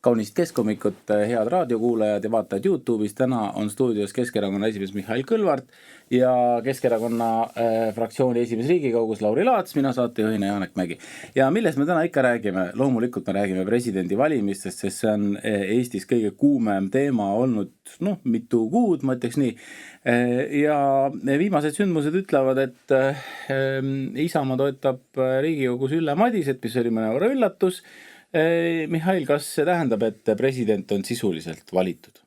Kaunist keskhommikut, head raadiokuulajad ja vaatajad YouTube'is. Täna on stuudios Keskerakonna esimees Mihhail Kõlvart ja Keskerakonna fraktsiooni esimees Riigikogus Lauri Laats, mina saatejuhina Janek Mägi. Ja millest me täna ikka räägime? Loomulikult me räägime presidendi valimistest, sest see on Eestis kõige kuumem teema olnud mitu kuud, ma ütleks nii. Ja viimased sündmused ütlevad, et Isamaa toetab Riigikogus Ülle Madiset, mis oli mõnevõrra üllatus. Mihhail, kas see tähendab, et president on sisuliselt valitud?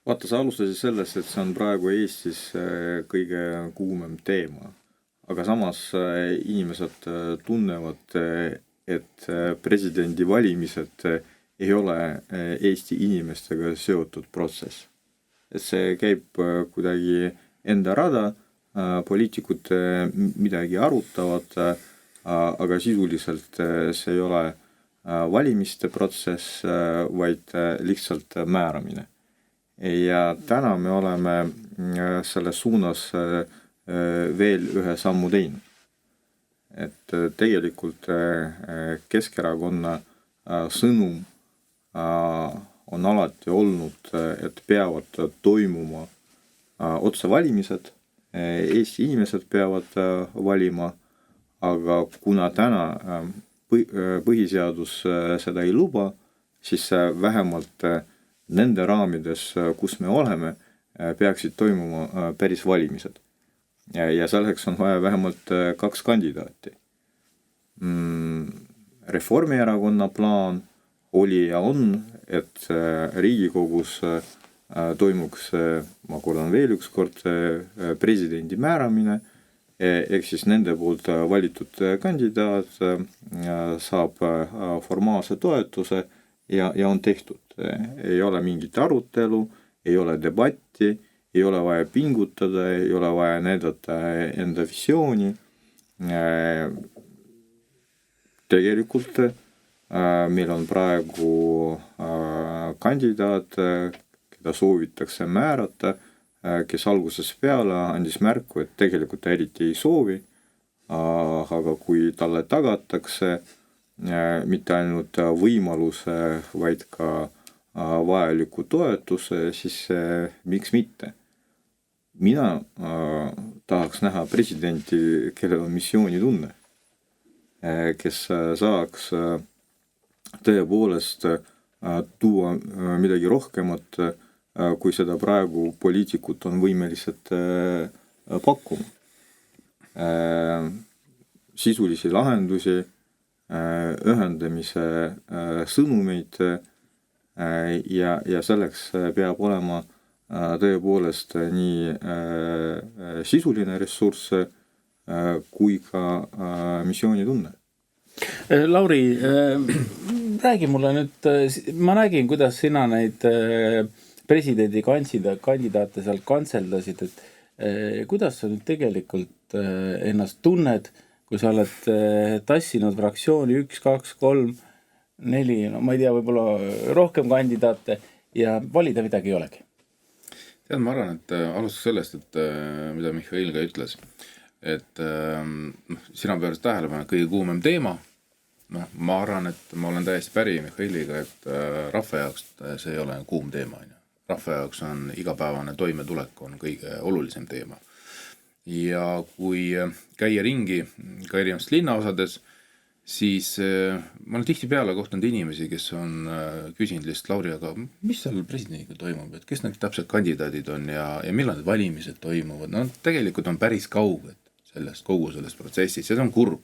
Vaata, sa alustasid sellest, et see on praegu Eestis kõige kuumem teema. Aga samas inimesed tunnevad, et presidendi valimised ei ole Eesti inimestega seotud protsess. Et see käib kuidagi enda rada, poliitikud midagi arutavad, aga sisuliselt see ei ole valimiste protsess, vaid lihtsalt määramine. Ja täna me oleme selle suunas veel ühe sammu teinud. Et tegelikult Keskerakonna sõnum on alati olnud, et peavad toimuma otsevalimised, Eesti inimesed peavad valima, aga kuna täna põhiseadus seda ei luba, siis vähemalt nende raamides, kus me oleme, peaksid toimuma päris valimised. Ja selleks on vaja vähemalt 2 kandidaati. Reformierakonna plaan oli ja on, et Riigikogus toimuks, ma kordan veel üks kord, presidendi määramine, ehk siis nende poolt valitud kandidaat saab formaalse toetuse ja on tehtud. Ei ole mingit arutelu, ei ole debatti, ei ole vaja pingutada, ei ole vaja näidata enda visiooni. Tegelikult meil on praegu kandidaat, keda soovitakse määrata, kes alguses peale andis märku, et tegelikult eriti ei soovi, aga kui talle tagatakse mitte ainult võimaluse, vaid ka vajaliku toetuse, siis miks mitte? Mina tahaks näha presidenti, kellel on missioonitunne, kes saaks tõepoolest tuua midagi rohkemat, kui seda praegu poliitikud on võimelised pakkuma. Sisulisi lahendusi, ühendamise sõnumeid ja selleks peab olema tõepoolest nii sisuline ressurss kui ka missioonitunne. Lauri, räägi mulle nüüd, ma nägin, kuidas sina neid presidendi kandidaate seal kantseldasid, et kuidas sa nüüd tegelikult ennast tunned, kui sa oled tassinud fraktsiooni 1, 2, 3, 4, ma ei tea, võib-olla rohkem kandidaate ja valida midagi ei olegi? Tead, ma arvan, et alustus sellest, et mida Mihhail ka ütles, et sina pöörasid tähelepanu kõige kuumem teema. Ma arvan, et ma olen täiesti päri Mihhailiga, et rahva jaoks see ei ole kuum teema. Rahva jaoks on igapäevane toimetulek on kõige olulisem teema. Ja kui käia ringi ka erinevates linnaosades, siis ma olen tihti peale kohtanud inimesi, kes on küsinud lihtsalt Lauri, aga mis seal presidendiga toimub, et kes need täpselt kandidaadid on ja millal need valimised toimuvad. Tegelikult on päris kauged kogu sellest protsessist, see on kurb.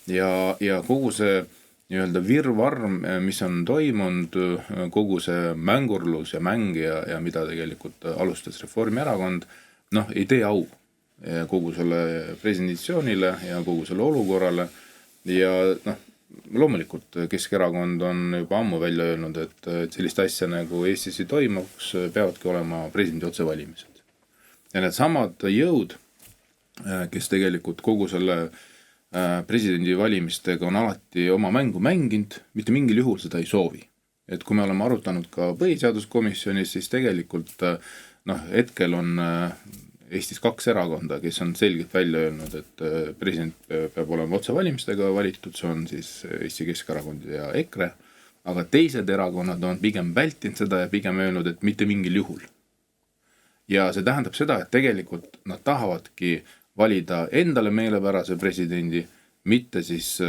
Ja kogu see nii-öelda virvarm, mis on toimunud, kogu see mängurlus ja mäng ja mida tegelikult alustas Reformierakond, ei tee au kogu selle presidentsioonile ja kogu selle olukorrale. Ja loomulikult Keskerakond on juba ammu välja öelnud, et sellist asja nagu Eestis ei toimuks, peavadki olema presidendi otsevalimised. Ja need samad jõud, kes tegelikult kogu selle presidendi valimistega on alati oma mängu mänginud, mitte mingil juhul seda ei soovi. Et kui me oleme arutanud ka põhiseaduskomisjonis, siis tegelikult hetkel on Eestis 2 erakonda, kes on selgelt välja öelnud, et president peab olema otsevalimistega valitud, see on siis Eesti Keskerakond ja EKRE. aga teised erakonnad on pigem vältinud seda ja pigem öelnud, et mitte mingil juhul. Ja see tähendab seda, et tegelikult nad tahavadki valida endale meelepärase presidendi, mitte siis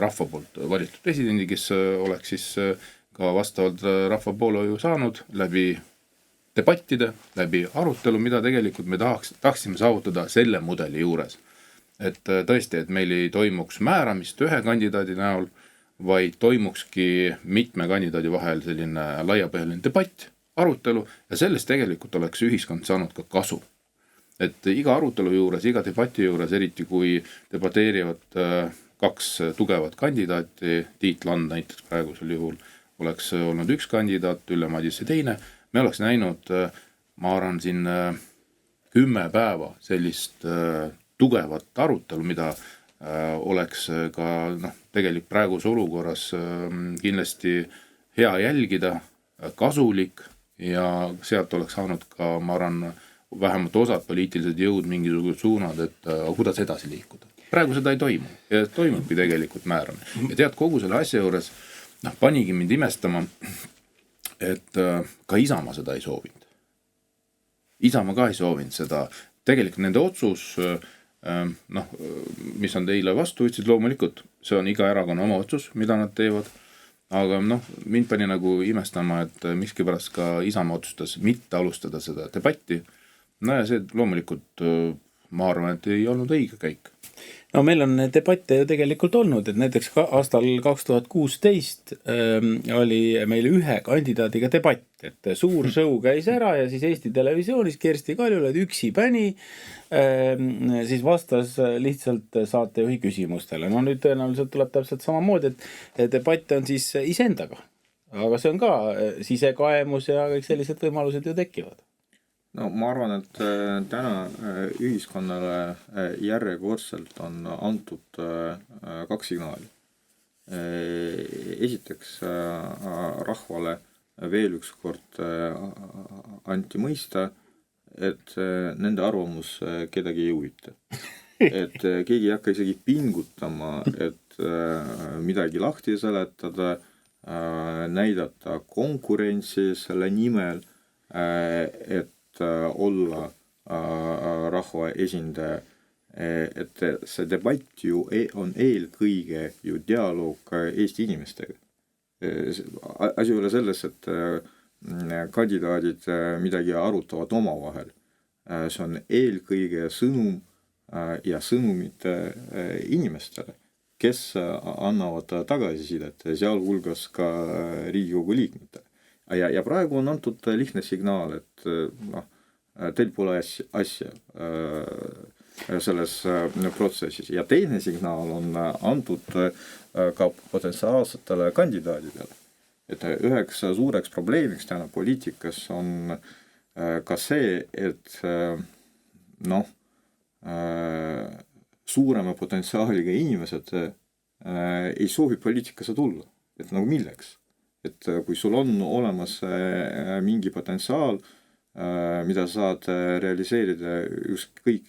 rahva poolt valitud presidendi, kes oleks siis ka vastavalt rahva poolehoiu saanud läbi debattide, läbi arutelu, mida tegelikult me tahtsime saavutada selle mudeli juures. Et tõesti, et meil ei toimuks määramist ühe kandidaadi näol, vaid toimukski mitme kandidaadi vahel selline laiapõhjaline debatt, arutelu ja sellest tegelikult oleks ühiskond saanud ka kasu. Et iga arutelu juures, iga debati juures, eriti kui debateerivad kaks tugevat kandidaati, Tiit Land näiteks praegusel juhul oleks olnud üks kandidaat, Ülle Madise teine, me oleks näinud, ma arvan, siin 10 päeva sellist tugevat arutelu, mida oleks ka tegelikult praeguse olukorras kindlasti hea jälgida, kasulik ja sealt oleks saanud ka, ma arvan, vähemalt osad poliitilised jõud mingisugused suunad, et kuidas edasi liikuda. Praegu seda ei toimu ja toimubki tegelikult määramine. Ja tead, kogu selle asja juures panigi mind imestama, et ka Isamaa seda ei soovinud. Isamaa ka ei soovinud seda. Tegelikult nende otsus, mis on teile vastu võtsid, loomulikult, see on iga erakonna oma otsus, mida nad teevad. Aga mind pani nagu imestama, et miskipärast ka Isamaa otsustas mitte alustada seda debatti. Ja see loomulikult, ma arvan, et ei olnud õige käik. No meil on debatte ju tegelikult olnud, et näiteks aastal 2016 oli meil ühe kandidaadiga debatt, et suur show käis ära ja siis Eesti Televisioonis Kersti Kaljulaid üksi päni siis vastas lihtsalt saatejuhi küsimustele. No nüüd tõenäoliselt tuleb täpselt samamoodi, et debatt on siis iseendaga, aga see on ka sisekaemus ja kõik sellised võimalused ju tekivad. No ma arvan, et täna ühiskonnale järjekordselt on antud 2 signaali. Esiteks rahvale veel üks kord anti mõista, et nende arvamus kedagi ei huvita. Et keegi ei hakka isegi pingutama, et midagi lahti seletada, näidata konkurentsi selle nimel, et olla rahva esindaja, et see debatt ju on eelkõige ju dialoog Eesti inimestega. Asi ei ole selles, et kandidaadid midagi arutavad omavahel. See on eelkõige sõnum ja sõnumid inimestele, kes annavad tagasisidet, sealhulgas ka Riigikogu liikmetele. Ja praegu on antud lihtne signaal, et teil pole asja selles protsessis. Ja teine signaal on antud ka potentsiaalsetele kandidaadidele. Et üheks suureks probleemiks täna poliitikas on ka see, et suurema potentsiaaliga inimesed ei soovi poliitikasse tulla. Et nagu milleks? Et kui sul on olemas mingi potentsiaal, mida saad realiseerida ükskõik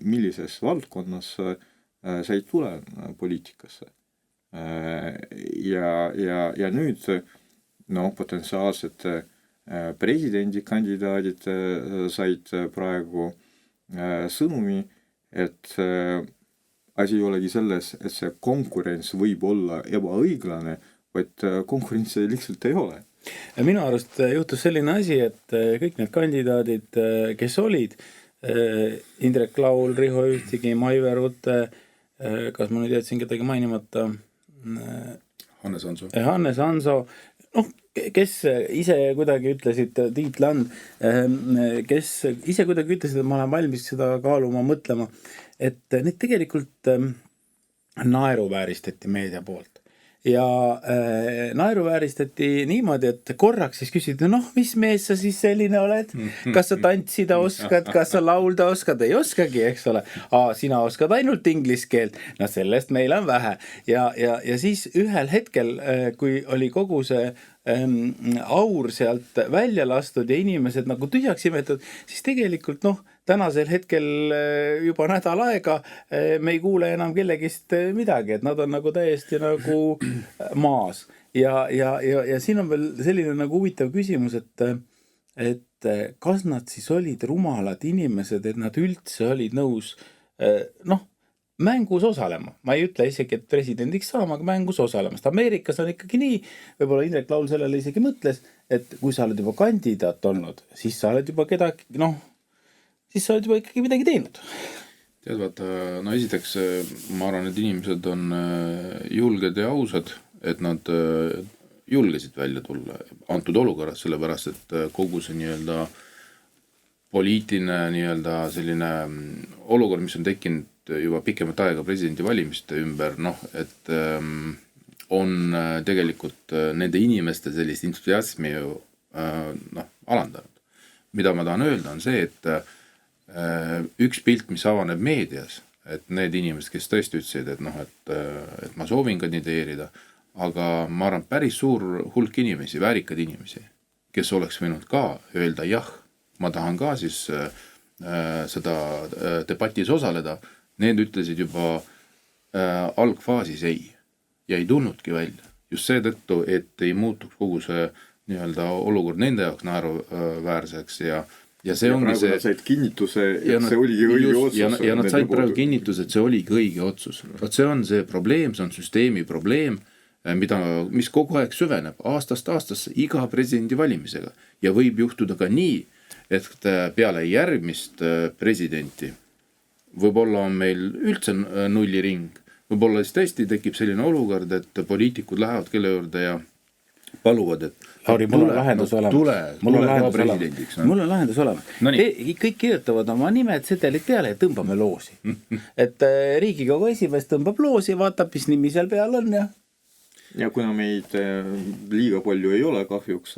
millises valdkonnas, sa ei tule poliitikasse. Ja nüüd potentsiaalsed presidendikandidaadid said praegu sõnumi, et asi ei olegi selles, et see konkurents võib olla ebaõiglane, vaid konkurentsi lihtsalt ei ole. Minu arust juhtus selline asi, et kõik need kandidaadid, kes olid, Indrek Laul, Riho Ühtigi, Maive Rute, kas ma nüüd jätsin kedagi mainimata? Hannes Hanso, kes ise kuidagi ütlesid, Tiit Land, kes ise kuidagi ütlesid, et ma olen valmis seda kaaluma, mõtlema, et need tegelikult naeruvääristati meedia poolt. Ja naeruvääristati niimoodi, et korraks siis küsiti, mis mees sa siis selline oled? Kas sa tantsida oskad, kas sa laulda oskad? Ei oskagi, eks ole. Sina oskad ainult inglise keelt. No sellest meil on vähe. Ja siis ühel hetkel, kui oli kogu see aur sealt välja lastud ja inimesed nagu tühjaks imetud, siis tegelikult tänasel hetkel juba nädal aega me ei kuule enam kellegist midagi, et nad on nagu täiesti nagu maas. ja siin on veel selline nagu huvitav küsimus, et kas nad siis olid rumalad inimesed, et nad üldse olid nõus mängus osalema. Ma ei ütle isegi, et presidendiks saama, aga mängus osalema. Sest Ameerikas on ikkagi nii, võib-olla Indrek Laul sellele isegi mõtles, et kui sa oled juba kandidaat olnud, siis sa oled juba kedagi, siis sa oled juba ikkagi midagi teinud. Tead, vaata, esiteks ma arvan, et inimesed on julged ja ausad, et nad julgesid välja tulla antud olukorras, sellepärast, et kogu see nii-öelda poliitiline nii-öelda selline olukord, mis on tekkinud juba pikemat aega presidendi valimiste ümber, et on tegelikult nende inimeste sellist entusiasmi ju alandanud. Mida ma tahan öelda on see, et üks pilt, mis avaneb meedias, et need inimesed, kes tõesti ütlesid, et ma soovin kandideerida, aga ma arvan, päris suur hulk inimesi, väärikad inimesi, kes oleks võinud ka öelda jah, ma tahan ka siis seda debatis osaleda, need ütlesid juba algfaasis ei ja ei tulnudki välja. Just seetõttu, et ei muutuks kogu see nii-öelda olukord nende jaoks naeruväärseks ja see ongi see... Nad said kinnituse, et see oligi õige otsus. Ja nad said praegu kinnituse, et see oligi õige otsus. See on see probleem, see on süsteemi probleem, mis kogu aeg süveneb aastast aastasse iga presidendi valimisega. Ja võib juhtuda ka nii, et peale järgmist presidenti võib-olla on meil üldse nulliring, võib-olla siis tõesti tekib selline olukord, et poliitikud lähevad kelle juurde ja paluvad, et Lauri, mul on lahendus olemas. Mul on lahendus olemas. Kõik kirjutavad oma nimed sedelid peale ja tõmbame loosi. Et Riigikogu esimees tõmbab loosi, vaatab, mis nimi seal peal on ja kuna meid liiga palju ei ole kahjuks,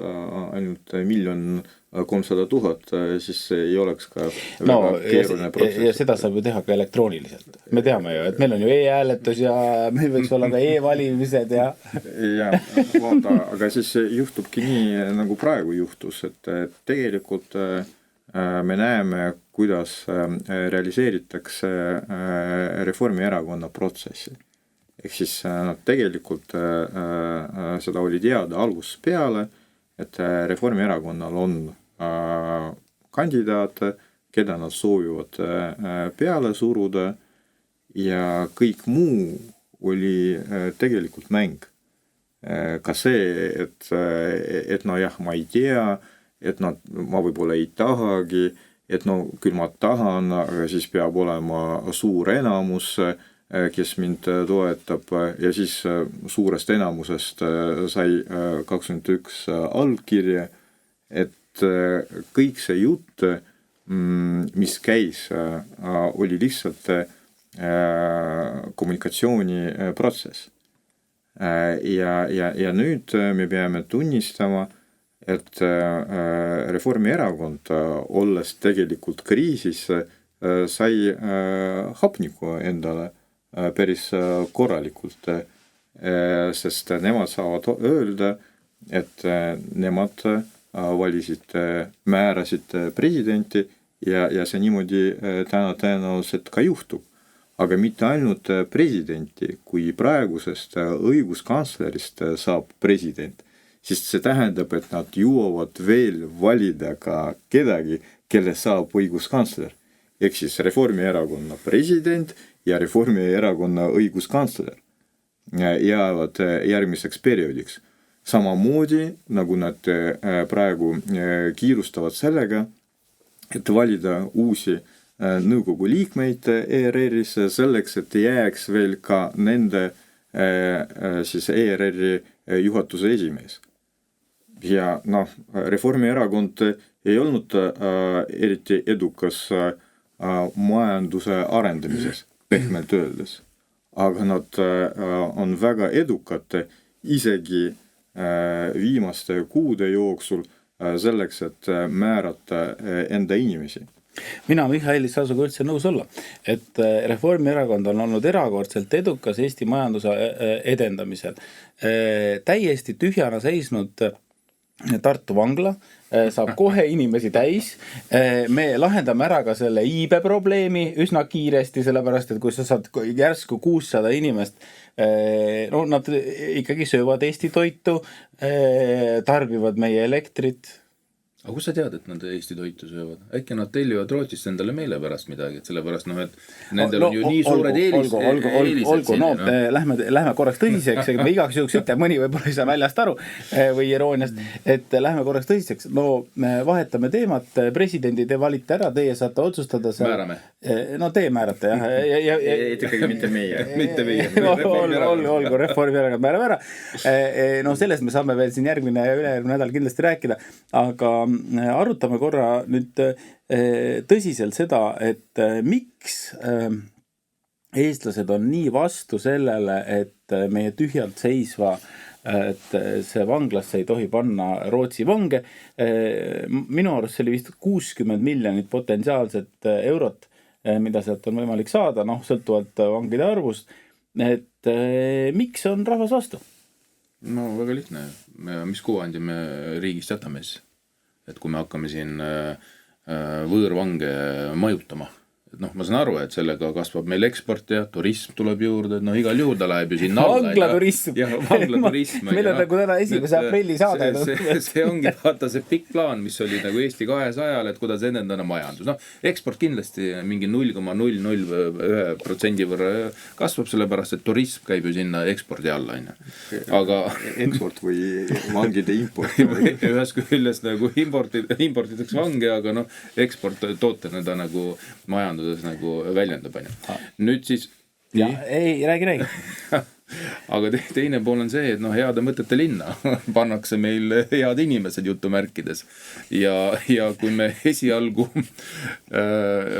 ainult 1 300 000, siis ei oleks ka väga keeruline protsess. Ja seda saab ju teha ka elektrooniliselt. Me teame ju, et meil on ju e-hääletus ja meil võiks olla ka e-valimised ja... vaata, aga siis juhtubki nii, nagu praegu juhtus, et tegelikult me näeme, kuidas realiseeritakse Reformierakonna protsessi. Ehk siis nad tegelikult seda oli teada algusest peale, et Reformierakonnal on kandidaat, keda nad soovivad peale suruda ja kõik muu oli tegelikult mäng. Ka see, et ma ei tea, et ma võib-olla ei tahagi, et küll ma tahan, aga siis peab olema suur enamus, kes mind toetab ja siis suurest enamusest sai 21 allkirja, et kõik see jutt, mis käis, oli lihtsalt kommunikatsiooniprotsess. Ja nüüd me peame tunnistama, et Reformierakond, olles tegelikult kriisis, sai hapniku endale päris korralikult, sest nemad saavad öelda, et nemad valisid, määrasid presidenti ja see niimoodi täna tõenäoliselt ka juhtub. Aga mitte ainult presidenti, kui praegusest õiguskantslerist saab president, siis see tähendab, et nad jõuavad veel valida ka kedagi, kelle saab õiguskantsler. Ehk siis Reformierakonna president ja Reformierakonna õiguskantsler jäävad järgmiseks perioodiks. Samamoodi, nagu nad praegu kiirustavad sellega, et valida uusi nõukogu liikmeid ERR-is selleks, et jääks veel ka nende siis ERR-i juhatuse esimees. Ja Reformierakond ei olnud eriti edukas majanduse arendamises, pehmelt öeldes. Aga nad on väga edukad isegi viimaste kuude jooksul selleks, et määrata enda inimesi. Mina Mihhail Sasuga üldse nõus olla, et Reformierakond on olnud erakordselt edukas Eesti majanduse edendamisel. Täiesti tühjana seisnud Tartu vangla saab kohe inimesi täis. Me lahendame ära ka selle iibe probleemi üsna kiiresti, sellepärast, et kui sa saad järsku 600 inimest, no nad ikkagi söövad Eesti toitu, tarbivad meie elektrit. Aga kus sa tead, et nad Eesti toitu söövad? Äkki nad tellivad Rootsist endale meile pärast midagi, et sellepärast et nendel on ju nii suured eelised siin. Lähme korraks tõsiseks, me igaks juhuks ütleb, mõni võib-olla ei saa naljast aru või irooniast, et lähme korraks tõsiseks. No me vahetame teemat, presidenti te valite ära, teie saate otsustada. Määrame. No teie määrate, jah. Ikkagi mitte meie. Mitte meie. Olgu, Reformierakond määrab ära. No sellest me saame veel siin järgmine ja ülejärgmine nädal kindlasti rääkida, aga arutame korra nüüd tõsiselt seda, et miks eestlased on nii vastu sellele, et meie tühjalt seisva, et see vanglasse ei tohi panna Rootsi vange. Minu arust see oli vist 60 miljonit potentsiaalset eurot, mida sealt on võimalik saada, sõltuvalt vangide arvust. Et miks on rahvas vastu? No väga lihtne. Mis kuvandi me riigist jätame siis? Et kui me hakkame siin võõrvange majutama, et ma saan aru, et sellega kasvab meil eksport ja turism tuleb juurde, et igal juhul ta läheb ju sinna alla. Vanglaturism. Ja vanglaturism. Meil on nagu täna 1. aprilli saade. See ongi vaata see pikk plaan, mis oli nagu Eesti 200-l, et kuidas edendada majandus. Eksport kindlasti mingi 0,001% võrra kasvab, sellepärast, et turism käib ju sinna ekspordi alla. Aga eksport või vangide import. Ühes küljest nagu importitakse vange, aga eksport tootena ta nagu majanduses nagu väljendab. Nüüd siis... Ja, ei, räägi. Aga teine pool on see, et heade mõtete linna pannakse meil head inimesed jutumärkides. Ja kui me esialgu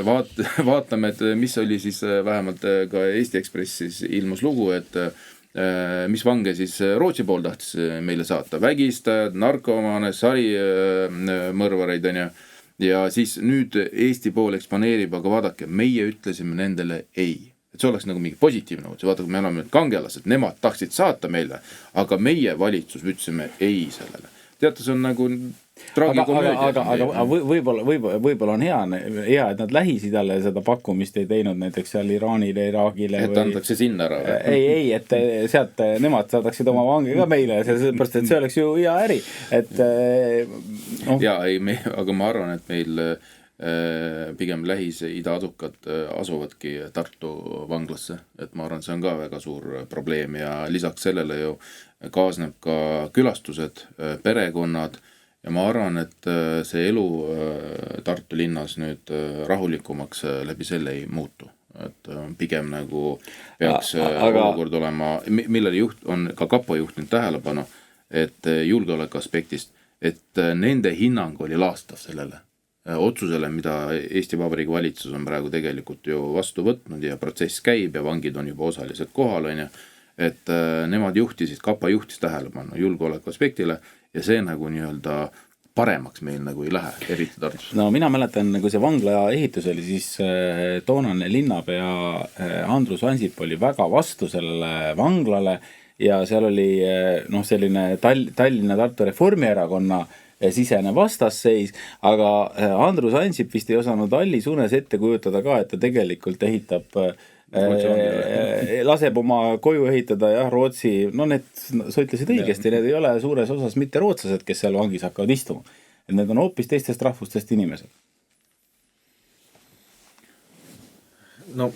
vaatame, et mis oli siis vähemalt ka Eesti Ekspressis ilmus lugu, et mis vange siis Rootsi pool tahtis meile saata. Vägistajad, narkomaane, sarimõrvareid ja siis nüüd Eesti pool eksponeerib, aga vaadake, meie ütlesime nendele ei. Et see oleks nagu mingi positiivne uudis. Vaadake, me oleme kangelased, nemad tahtsid saata meile, aga meie valitsus ütlesime ei sellele. Teate, see on nagu traagikomöödia. Aga võib-olla on hea, et nad Lähis-Idale seda pakkumist ei teinud näiteks seal Iraanile, Iraagile. Et antakse sinna ära. Ei, et sealt nemad saadaksid oma vangi ka meile, sellepärast, et see oleks ju hea äri. Aga ma arvan, et meil pigem Lähis-Ida asukad asuvadki Tartu vanglasse, et ma arvan, see on ka väga suur probleem ja lisaks sellele ju kaasneb ka külastused, perekonnad ja ma arvan, et see elu Tartu linnas nüüd rahulikumaks läbi selle ei muutu, et pigem nagu peaks olukord olema, millele on ka kapo juhtinud tähelepanu, et julgeoleku aspektist, et nende hinnang oli laastav sellele otsusele, mida Eesti Vabariigi valitsus on praegu tegelikult ju vastu võtnud ja protsess käib ja vangid on juba osaliselt kohal, et nemad kapa juhtis tähelepanu julgeoleku aspektile ja see nagu nii-öelda paremaks meil nagu ei lähe, eriti Tartus. No mina mäletan, nagu see vangla ehitus oli, siis toonane linnapea Andrus Ansip oli väga vastu sellele vanglale ja seal oli selline Tallinna Tartu Reformierakonna sisene vastasseis, aga Andrus Ansip vist ei osanud Alli Sunes ette kujutada ka, et ta tegelikult ehitab, laseb oma koju ehitada ja Rootsi, sa ütlesid õigesti, need ei ole suures osas mitte rootslased, kes seal vangis hakkavad istuma. Et need on hoopis teistest rahvustest inimesed. No,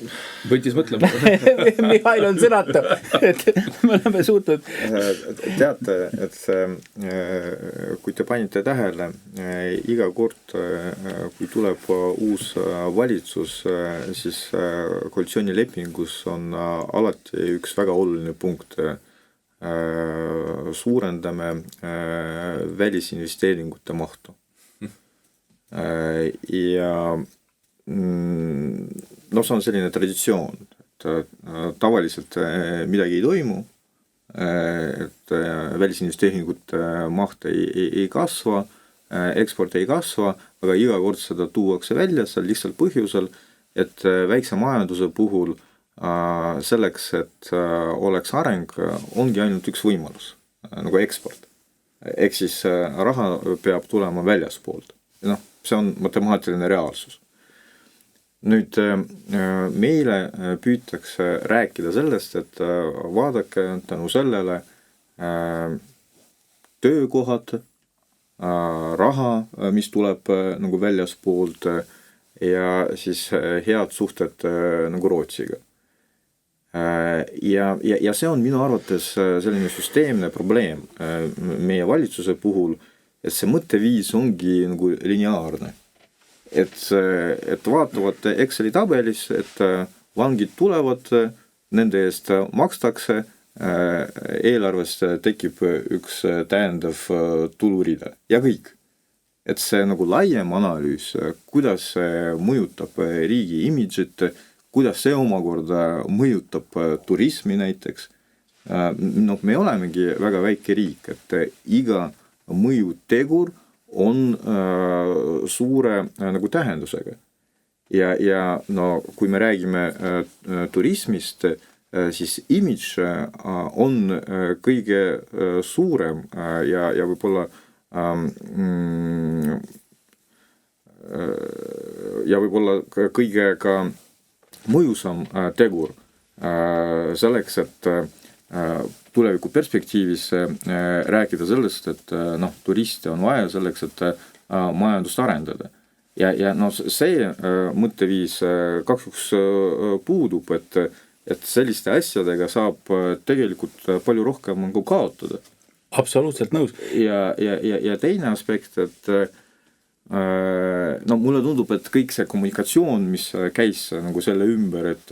võttis mõtlema. Mihhail on sõnatu, et me oleme suutnud. Teate, et kui te panite tähele, iga kord, kui tuleb uus valitsus, siis koalitsioonilepingus on alati üks väga oluline punkt. Suurendame välisinvesteeringute mahtu. Ja see on selline traditsioon, et tavaliselt midagi ei toimu, et välisinvesteeringute maht ei kasva, eksport ei kasva, aga iga kord seda tuuakse välja seal lihtsalt põhjusel, et väikse majanduse puhul selleks, et oleks areng, ongi ainult üks võimalus, nagu eksport. ehk siis raha peab tulema väljaspoolt. Noh, see on matemaatiline reaalsus. Nüüd meile püütakse rääkida sellest, et vaadake tänu sellele töökohad, raha, mis tuleb nagu väljaspoolt ja siis head suhted nagu Rootsiga. Ja see on minu arvates selline süsteemne probleem meie valitsuse puhul, et see mõtteviis ongi nagu lineaarne. Et vaatavad Exceli tabelis, et vangid tulevad, nende eest makstakse, eelarvest tekib üks täiendav tulurida ja kõik. Et see nagu laiem analüüs, kuidas see mõjutab riigi imidžit, kuidas see omakorda mõjutab turismi näiteks. Noh, me olemegi väga väike riik, et iga mõjutegur on suure nagu tähendusega. Ja no, kui me räägime turismist, siis imidž on kõige suurem ja võib-olla kõige ka mõjusam tegur selleks, et tuleviku perspektiivis rääkida sellest, et noh, turiste on vaja selleks, et majandust arendada. Ja no, see mõtteviis kahjuks puudub, et selliste asjadega saab tegelikult palju rohkem nagu kaotada. Absoluutselt nõus. Ja teine aspekt, et no mulle tundub, et kõik see kommunikatsioon, mis käis nagu selle ümber, et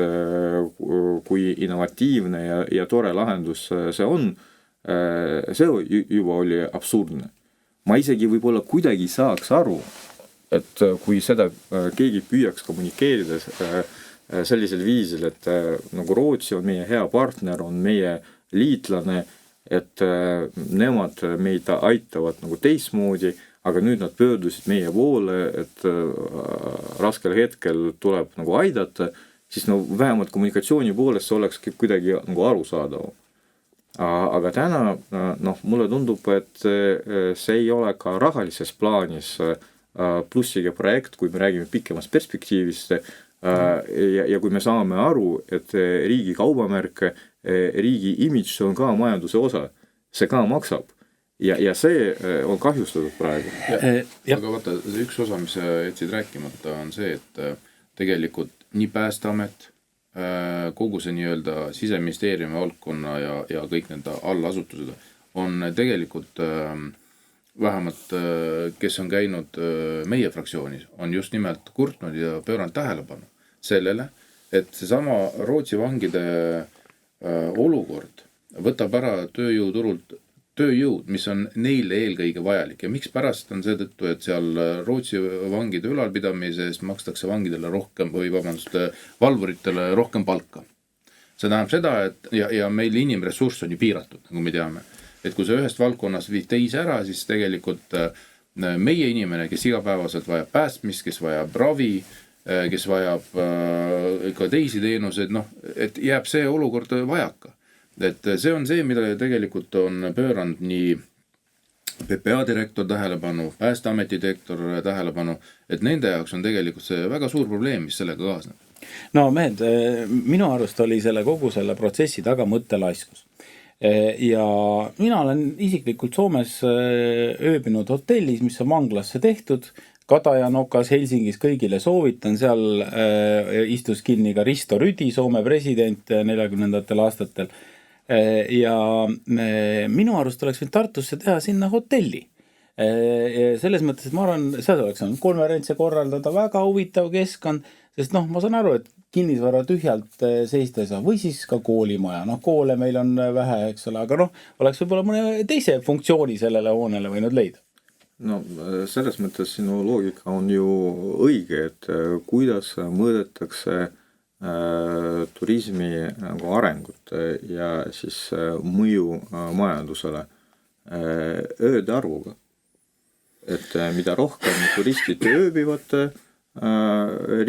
kui innovatiivne ja tore lahendus see on, see juba oli absurdne. Ma isegi võib-olla kuidagi saaks aru, et kui seda keegi püüaks kommunikeerida sellisel viisil, et nagu Rootsi on meie hea partner, on meie liitlane, et nemad meid aitavad nagu teistmoodi, aga nüüd nad pöördusid meie poole, et raskel hetkel tuleb nagu aidata, siis no vähemalt kommunikatsiooni poolest see oleks kuidagi nagu arusaadav. Aga täna, noh, mulle tundub, et see ei ole ka rahalises plaanis plussiga projekt, kui me räägime pikemast perspektiivist ja kui me saame aru, et riigi kaubamärk, riigi imidž on ka majanduse osa, see ka maksab. Ja see on kahjustatud praegu. Aga vaata, üks osa, mis sa jätsid rääkimata, on see, et tegelikult nii Päästeamet, kogu see nii-öelda siseministeeriumi valdkonna ja kõik nende allasutused on tegelikult vähemalt, kes on käinud meie fraktsioonis, on just nimelt kurtnud ja pööranud tähelepanu sellele, et seesama Rootsi vangide olukord võtab ära tööjõuturult tööjõud, mis on neile eelkõige vajalik ja miks pärast on seetõttu, et seal Rootsi vangide ülalpidamise eest makstakse vangidele rohkem või valvuritele rohkem palka. See tähendab seda, et ja meil inimressurss on ju piiratud, nagu me teame. Et kui sa ühest valdkonnas viid teise ära, siis tegelikult meie inimene, kes igapäevaselt vajab päästmist, kes vajab ravi, kes vajab ka teisi teenuseid, noh, et jääb see olukord vajaka. Et see on see, mida tegelikult on pööranud nii PPA direktor tähelepanu, Päästeameti direktor tähelepanu, et nende jaoks on tegelikult see väga suur probleem, mis sellega kaasneb. No mehed, minu arust oli kogu selle protsessi taga mõttelaiskus. Ja mina olen isiklikult Soomes ööbinud hotellis, mis on vanglasse tehtud, Katajanokas Helsingis kõigile soovitan, seal istus kinni ka Risto Rüdi, Soome president 40ndatel aastatel. Ja minu arust oleks võinud Tartusse teha sinna hotelli. Selles mõttes, et ma arvan, seal oleks konverentse korraldada, väga huvitav keskkond, sest noh, ma saan aru, et kinnisvara tühjalt seista ei saa, või siis ka koolimaja, noh, koole meil on vähe, eks ole, aga noh, oleks võib-olla mõne teise funktsiooni sellele hoonele võinud leida. No selles mõttes sinu loogika on ju õige, et kuidas mõõdetakse turismi nagu arengut ja siis mõju majandusele ööde arvuga. Et mida rohkem turistid ööbivad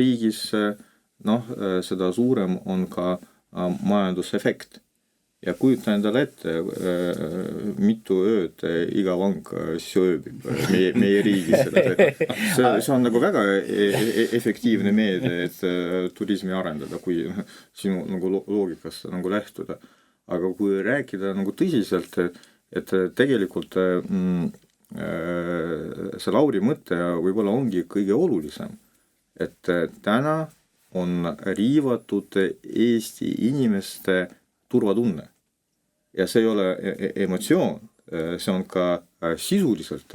riigis, noh, seda suurem on ka majandusefekt. ja kujuta endale ette, mitu ööd iga vang sööbib meie riigis. See on nagu väga efektiivne meede, et turismi arendada, kui sinu nagu loogikast nagu lähtuda. Aga kui rääkida nagu tõsiselt, et tegelikult see Lauri mõte võib-olla ongi kõige olulisem, et täna on riivatud Eesti inimeste turvatunne. Ja see ei ole emotsioon, see on ka sisuliselt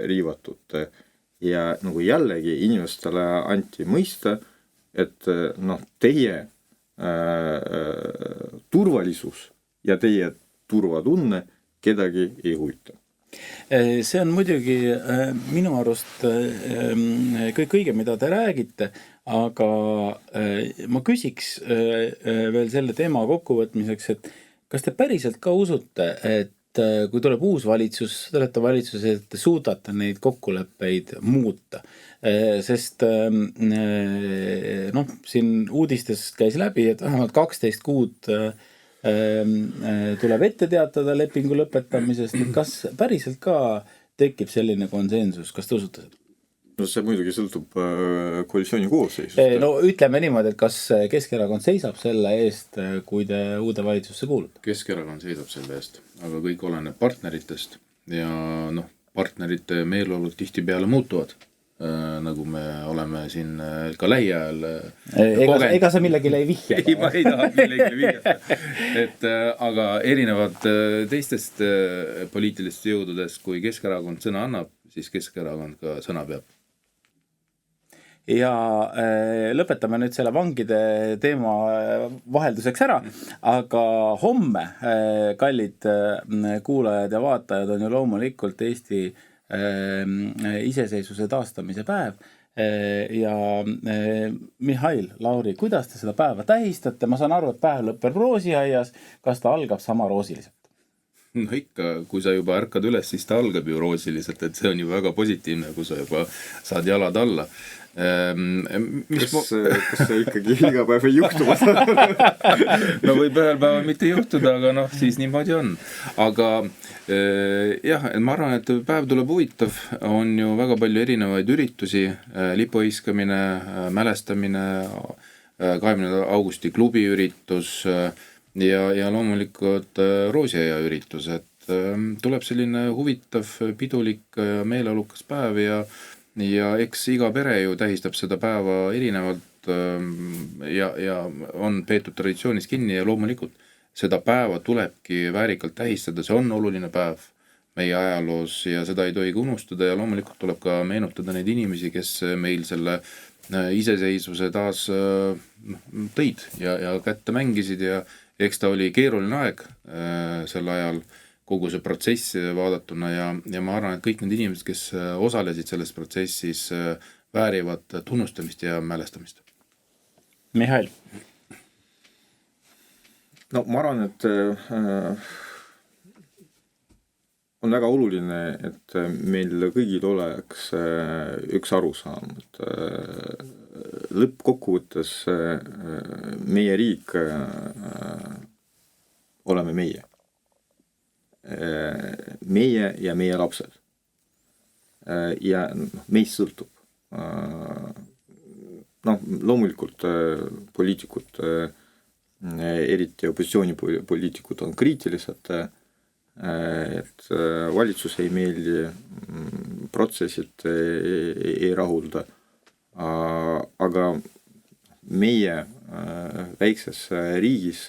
riivatud. Ja nagu jällegi inimestele anti mõista, et teie turvalisus ja teie turvatunne kedagi ei huvita. See on muidugi minu arust kõik õige, mida te räägite, aga ma küsiks veel selle teema kokkuvõtmiseks, et kas te päriselt ka usute, et kui tuleb uus valitsus, te olete valitsuses, et te suudate neid kokkuleppeid muuta? Sest siin uudistes käis läbi, et vähemalt 12 kuud tuleb ette teatada lepingu lõpetamisest, et kas päriselt ka tekib selline konsensus, kas te usute seda? No see muidugi sõltub koalitsiooni koosseisust. No ütleme niimoodi, et kas Keskerakond seisab selle eest, kui te uude valitsusse kuulute? Keskerakond seisab selle eest, aga kõik oleneb partneritest ja partnerite meeleolud tihtipeale muutuvad, nagu me oleme siin ka lähiajal ega sa millegile ei vihja? Ei, ma ei taha millegile vihjata. Aga erinevad teistest poliitilistest jõududest, kui Keskerakond sõna annab, siis Keskerakond ka sõna peab. Ja lõpetame nüüd selle vangide teema vahelduseks ära, aga homme, kallid kuulajad ja vaatajad, on ju loomulikult Eesti iseseisvuse taastamise päev ja Mihhail, Lauri, kuidas te seda päeva tähistate? Ma saan aru, et päev lõpeb roosiaias, kas ta algab sama roosiliselt? No ikka, kui sa juba ärkad üles, siis ta algab ju roosiliselt, et see on ju väga positiivne, kui sa juba saad jalad alla. Kas see ikkagi iga päev ei juhtu? No võib ühel päeval mitte juhtuda, aga siis niimoodi on. Aga jah, ma arvan, et päev tuleb huvitav, on ju väga palju erinevaid üritusi, lipuhiskamine, mälestamine, 20. augusti klubi üritus ja loomulikult roosiaia üritus, et tuleb selline huvitav, pidulik, meeleolukas päev ja eks iga pere ju tähistab seda päeva erinevalt ja on peetud traditsioonis kinni ja loomulikult seda päeva tulebki väärikalt tähistada, see on oluline päev meie ajaloos ja seda ei tohi unustada ja loomulikult tuleb ka meenutada neid inimesi, kes meil selle iseseisvuse taas tõid ja kätte mängisid ja eks ta oli keeruline aeg sel ajal kogu see protsess vaadatuna ja ma arvan, et kõik need inimesed, kes osalesid selles protsessis, väärivad tunnustamist ja mälestamist. Mihhail? No ma arvan, et on väga oluline, et meil kõigil oleks üks arusaam, et lõppkokkuvõttes meie riik oleme meie. Meie ja meie lapsed. Ja meist sõltub. Loomulikult poliitikud, eriti opositsioonipoliitikud on kriitilised, et valitsus ei meeldi, protsessid ei rahulda, aga meie väikses riigis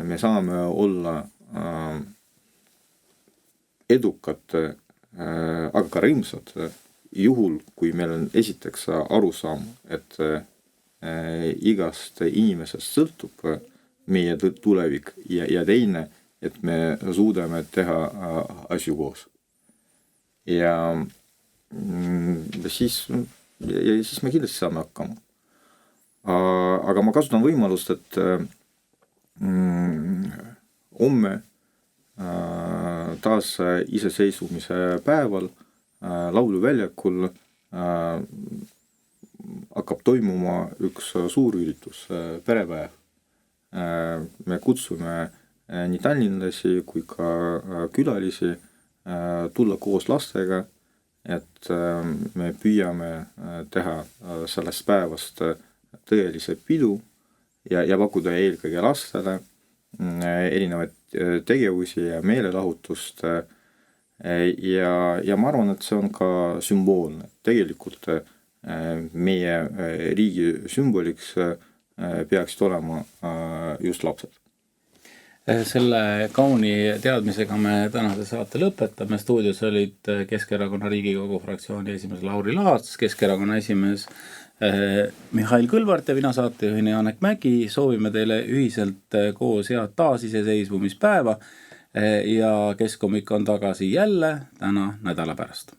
me saame olla edukad, aga ka rõõmsad juhul, kui meil on esiteks arusaam, et igast inimesest sõltub meie tulevik ja teine, et me suudame teha asju koos. Ja siis me kindlasti saame hakkama. Aga ma kasutan võimalust, et homme taas iseseisvumise päeval lauluväljakul hakkab toimuma üks suur üritus, perepäev. Me kutsume nii tallinlasi kui ka külalisi tulla koos lastega, et me püüame teha sellest päevast tõelise pidu ja pakkuda eelkõige lastele erinevaid tegevusi ja meelelahutust. Ja ma arvan, et see on ka sümboolne. Tegelikult meie riigi sümboliks peaksid olema just lapsed. Selle kauni teadmisega me tänase saate lõpetame. Stuudios olid Keskerakonna Riigikogu fraktsiooni esimees Lauri Laats, Keskerakonna esimees Mihhail Kõlvart ja mina saatejuhina Janek Mägi. Soovime teile ühiselt koos head taasiseseisvumispäeva ja Keskomik on tagasi jälle täna nädala pärast.